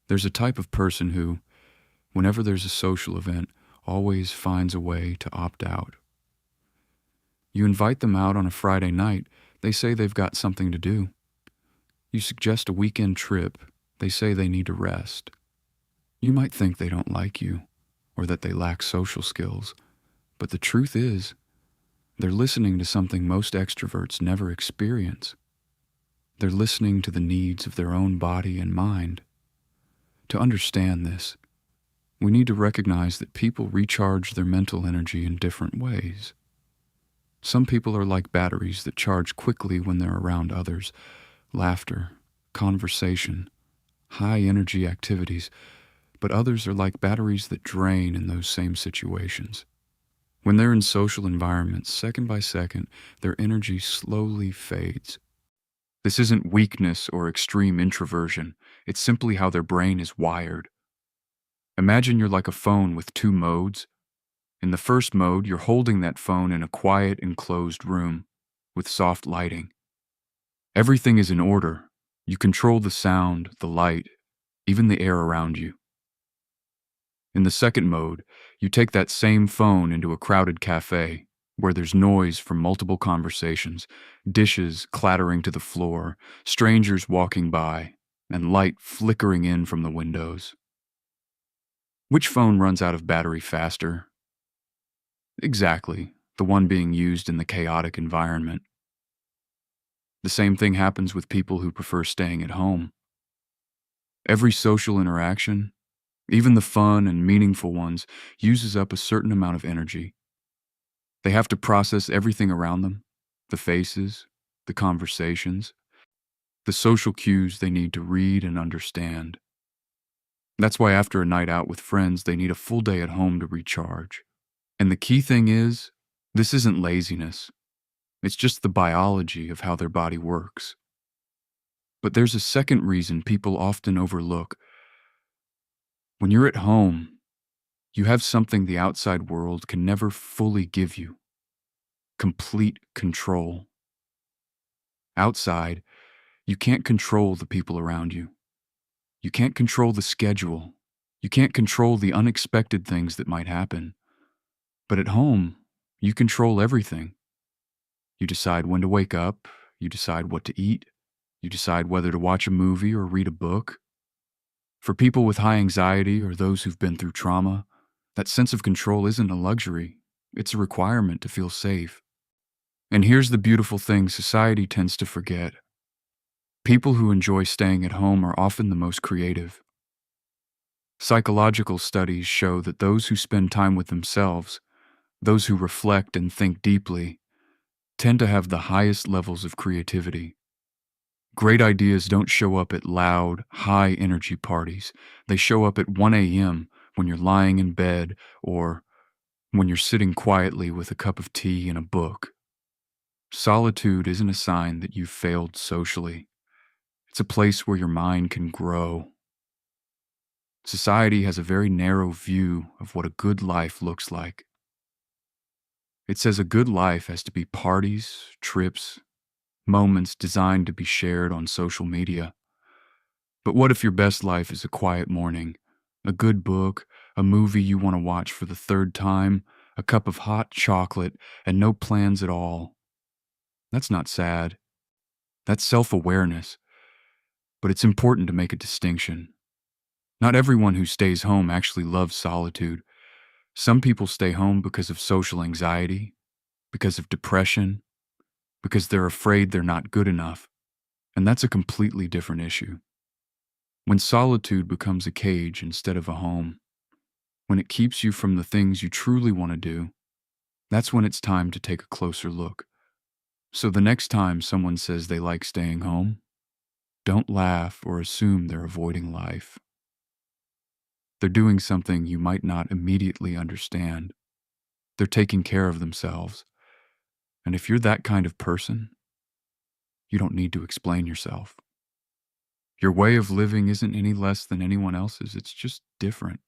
There's a type of person who, whenever there's a social event, always finds a way to opt out. You invite them out on a Friday night, they say they've got something to do. You suggest a weekend trip, they say they need to rest. You might think they don't like you, or that they lack social skills, but the truth is, they're listening to something most extroverts never experience. They're listening to the needs of their own body and mind. To understand this, we need to recognize that people recharge their mental energy in different ways. Some people are like batteries that charge quickly when they're around others. Laughter, conversation, high-energy activities, but others are like batteries that drain in those same situations. When they're in social environments, second by second, their energy slowly fades. This isn't weakness or extreme introversion. It's simply how their brain is wired. Imagine you're like a phone with two modes. In the first mode, you're holding that phone in a quiet, enclosed room with soft lighting. Everything is in order. You control the sound, the light, even the air around you. In the second mode, you take that same phone into a crowded cafe where there's noise from multiple conversations, dishes clattering to the floor, strangers walking by, and light flickering in from the windows. Which phone runs out of battery faster? Exactly, the one being used in the chaotic environment. The same thing happens with people who prefer staying at home. Every social interaction, even the fun and meaningful ones, uses up a certain amount of energy. They have to process everything around them, the faces, the conversations, the social cues they need to read and understand. That's why after a night out with friends, they need a full day at home to recharge. And the key thing is, this isn't laziness. It's just the biology of how their body works. But there's a second reason people often overlook. When you're at home, you have something the outside world can never fully give you: complete control. Outside, you can't control the people around you. You can't control the schedule. You can't control the unexpected things that might happen. But at home, you control everything. You decide when to wake up, you decide what to eat, you decide whether to watch a movie or read a book. For people with high anxiety or those who've been through trauma, that sense of control isn't a luxury, it's a requirement to feel safe. And here's the beautiful thing society tends to forget. People who enjoy staying at home are often the most creative. Psychological studies show that those who spend time with themselves, those who reflect and think deeply, tend to have the highest levels of creativity. Great ideas don't show up at loud, high-energy parties. They show up at 1 a.m. when you're lying in bed or when you're sitting quietly with a cup of tea and a book. Solitude isn't a sign that you've failed socially. It's a place where your mind can grow. Society has a very narrow view of what a good life looks like. It says a good life has to be parties, trips, moments designed to be shared on social media. But what if your best life is a quiet morning, a good book, a movie you want to watch for the third time, a cup of hot chocolate, and no plans at all? That's not sad. That's self-awareness. But it's important to make a distinction. Not everyone who stays home actually loves solitude. Some people stay home because of social anxiety, because of depression, because they're afraid they're not good enough. And that's a completely different issue. When solitude becomes a cage instead of a home, when it keeps you from the things you truly want to do, that's when it's time to take a closer look. So the next time someone says they like staying home, don't laugh or assume they're avoiding life. They're doing something you might not immediately understand. They're taking care of themselves. And if you're that kind of person, you don't need to explain yourself. Your way of living isn't any less than anyone else's, it's just different.